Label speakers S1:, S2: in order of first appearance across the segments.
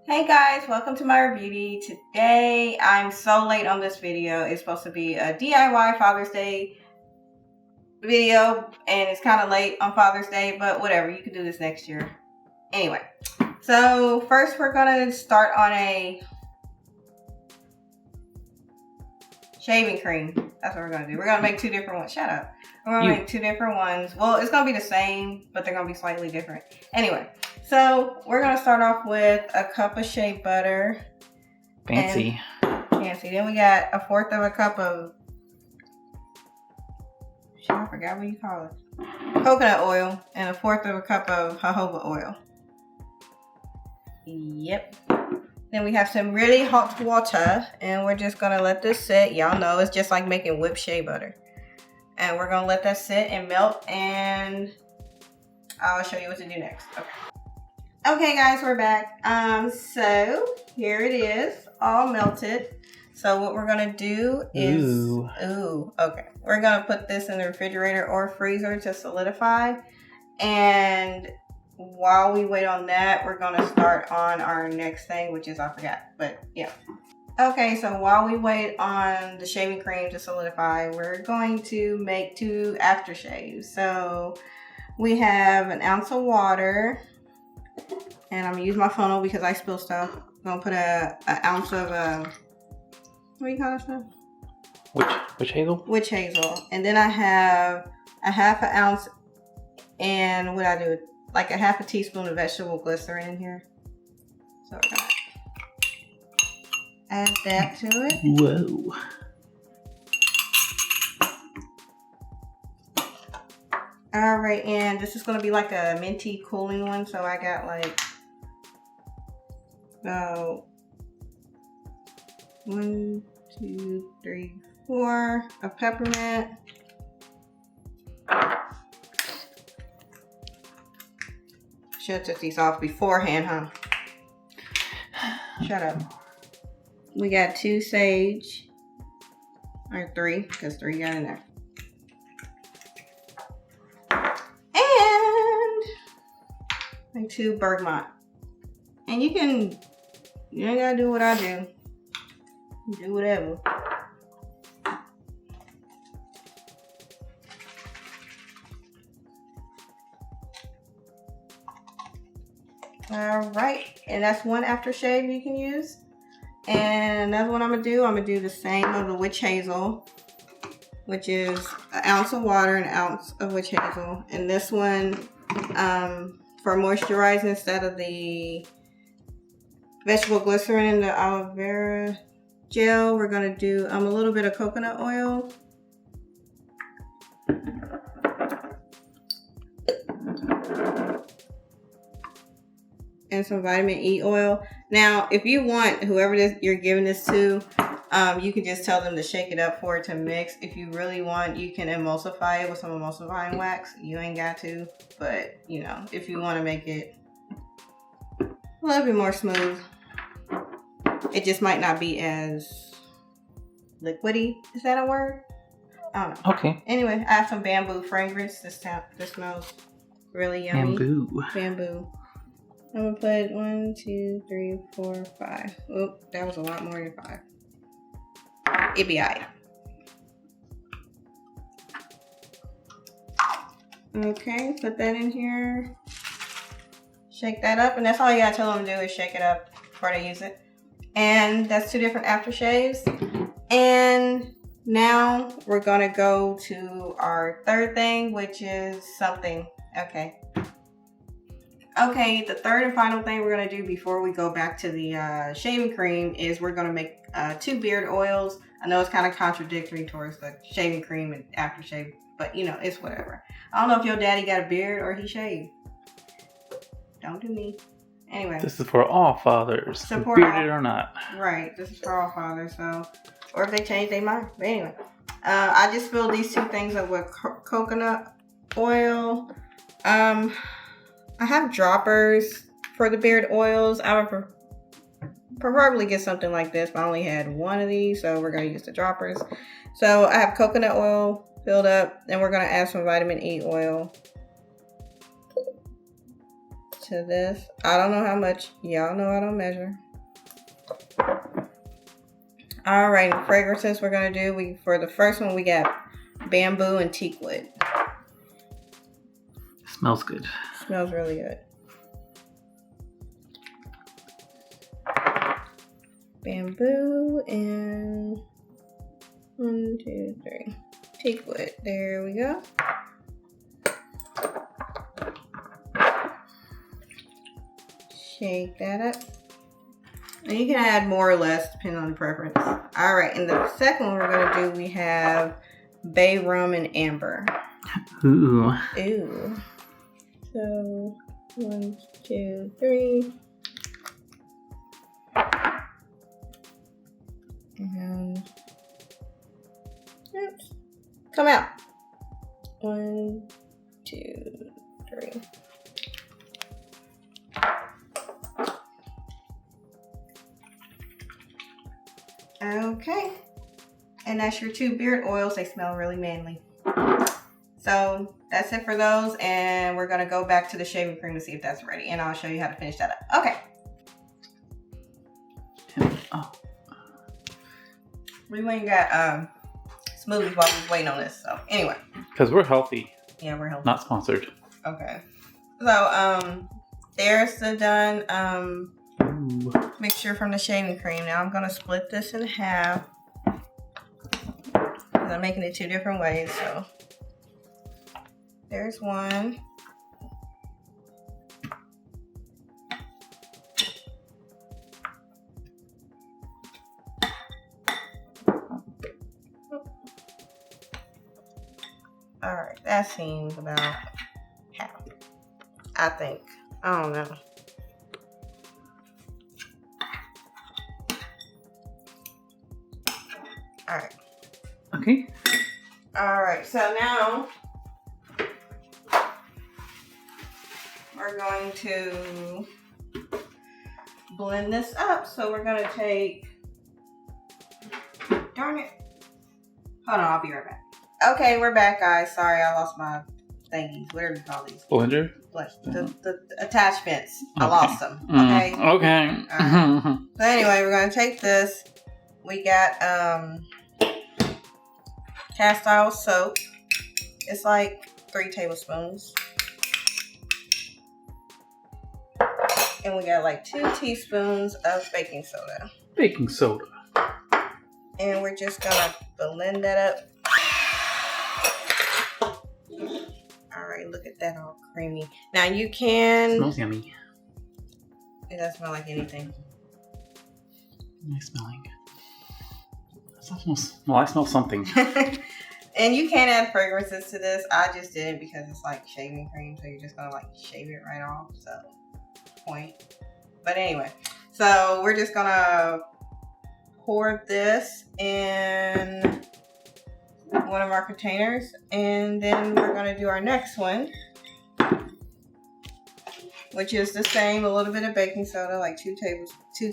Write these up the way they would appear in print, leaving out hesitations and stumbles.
S1: Hey guys, welcome to my beauty. Today I'm so late on this video. It's supposed to be a DIY Father's Day video and it's kind of late on Father's Day, but whatever, you can do this next year. Anyway, so first we're gonna start on a shaving cream. That's what we're gonna do. We're gonna make two different ones. Shut up. We're gonna make two different ones. Well, it's gonna be the same, but they're gonna be slightly different. Anyway, so we're gonna start off with a cup of shea butter.
S2: Fancy.
S1: Then we got a fourth of a cup of, I forgot what you call it, coconut oil, and a fourth of a cup of jojoba oil. Yep. Then we have some really hot water, and we're just gonna let this sit. Y'all know it's just like making whipped shea butter. And we're gonna let that sit and melt, and I'll show you what to do next. Okay guys, we're back. So here it is, all melted. So what we're gonna do is, we're gonna put this in the refrigerator or freezer to solidify. And while we wait on that, we're gonna start on our next thing, which is, I forgot, but yeah. Okay, so while we wait on the shaving cream to solidify, we're going to make two aftershaves. So we have an ounce of water, and I'm gonna use my funnel because I spill stuff. I'm gonna put an ounce of what do you call this stuff?
S2: Witch hazel?
S1: Witch hazel. And then I have a half an ounce, and what I do, like a half a teaspoon of vegetable glycerin in here. So we're gonna add that to it.
S2: Whoa.
S1: All right, and this is gonna be like a minty cooling one. So I got like, 1, 2, 3, 4 of peppermint. Should have took these off beforehand, huh? Shut up. We got 2 sage, or 3, because 3 got in there. And like 2 bergamot. And you ain't gotta do what I do. Do whatever. All right, and that's one aftershave you can use. And that's what I'm gonna do. I'm gonna do the same of the witch hazel, which is an ounce of water and an ounce of witch hazel. And this one, for moisturizing, instead of the vegetable glycerin and the aloe vera gel, we're gonna do a little bit of coconut oil. And some vitamin E oil. Now, if you want, whoever you're giving this to, you can just tell them to shake it up for it to mix. If you really want, you can emulsify it with some emulsifying wax. You ain't got to, but you know, if you want to make it a little bit more smooth, it just might not be as liquidy. Is that a word? I don't know.
S2: Okay.
S1: Anyway, I have some bamboo fragrance. This smells really yummy. Bamboo. I'm gonna put 1, 2, 3, 4, 5. Oop, that was a lot more than 5. It'd be alright. Okay, put that in here. Shake that up, and that's all you gotta tell them to do is shake it up before they use it. And that's 2 different aftershaves. And now we're gonna go to our third thing, which is something. Okay, the third and final thing we're gonna do before we go back to the shaving cream is we're gonna make 2 beard oils. I know it's kind of contradictory towards the shaving cream and aftershave, but you know, it's whatever. I don't know if your daddy got a beard or he shaved. Don't do me. Anyway.
S2: This is for all fathers,
S1: Support
S2: bearded or not.
S1: Right, this is for all fathers, so, or if they change their mind. But anyway, I just filled these 2 things up with coconut oil. I have droppers for the beard oils. I would preferably get something like this, but I only had 1 of these, so we're going to use the droppers. So I have coconut oil filled up, and we're going to add some vitamin E oil. to this. I don't know how much. Y'all know I don't measure. All right, fragrances we're gonna do. For the first one, we got bamboo and teak wood.
S2: Smells good.
S1: Smells really good. Bamboo and 1, 2, 3. Teak wood. There we go. Shake that up. And you can add more or less depending on the preference. All right, and the second one we're gonna do, we have bay rum and amber.
S2: Ooh.
S1: Ooh. So 1, 2, 3. And oops. Come out. 1, 2, 3. Okay. And that's your 2 beard oils. They smell really manly. So that's it for those. And we're going to go back to the shaving cream to see if that's ready. And I'll show you how to finish that up. Okay.
S2: Oh.
S1: We went and got smoothies while we was waiting on this. So anyway.
S2: Because we're healthy.
S1: Yeah, we're healthy.
S2: Not sponsored.
S1: Okay. So there's the done mixture from the shaving cream. Now I'm going to split this in half. I'm making it 2 different ways. So there's one. All right, that seems about half, I think. I don't know. All right.
S2: Okay.
S1: All right, so now we're going to blend this up. So we're going to take, darn it. Hold on, I'll be right back. Okay, we're back, guys. Sorry, I lost my thingies, whatever you call these.
S2: Blender?
S1: The attachments. I lost them. Okay.
S2: Okay.
S1: All right. So anyway, we're going to take this. We got cast iron soap. It's like 3 tablespoons. And we got like 2 teaspoons of baking soda.
S2: Baking soda.
S1: And we're just gonna blend that up. All right, look at that, all creamy. Now you can.
S2: Smells yummy.
S1: It doesn't smell like anything.
S2: Nice smelling. Well, I smell something.
S1: And you can add fragrances to this. I just did it because it's like shaving cream, so you're just gonna like shave it right off. So, point. But anyway, so we're just gonna pour this in one of our containers, and then we're gonna do our next one, which is the same. A little bit of baking soda, like 2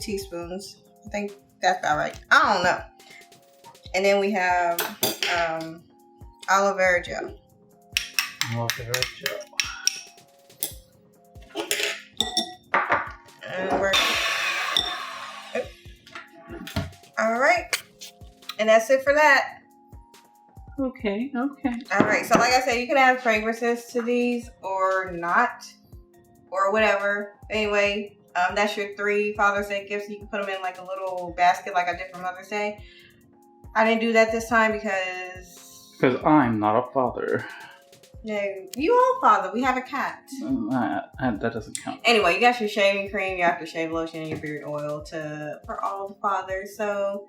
S1: teaspoons. I think that's about right. I don't know. And then we have aloe vera gel.
S2: Aloe vera gel.
S1: And we're all right. And that's it for that.
S2: Okay.
S1: All right. So like I said, you can add fragrances to these or not, or whatever. Anyway, that's your 3 Father's Day gifts. You can put them in like a little basket like I did for Mother's Day. I didn't do that this time because
S2: I'm not a father.
S1: No, you are a father. We have a cat.
S2: That doesn't count.
S1: Anyway, you got your shaving cream, your aftershave lotion, and your beard oil for all the fathers. So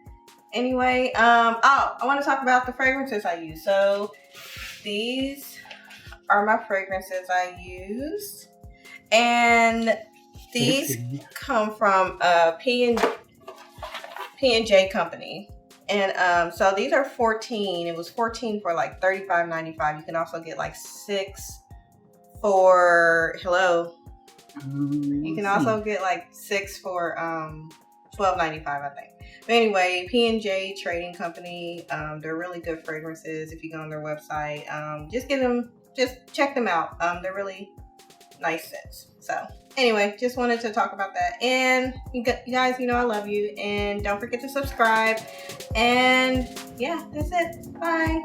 S1: anyway, I want to talk about the fragrances I use. So these are my fragrances I used, and these come from P&J company. And so these are 14. It was 14 for like $35.95. You can also get like 6 for you can also get like 6 for $12.95, I think. But anyway, P&J Trading Company. They're really good fragrances. If you go on their website, just check them out. They're really nice scents. So anyway, just wanted to talk about that. And you guys, you know I love you. And don't forget to subscribe. And yeah, that's it. Bye.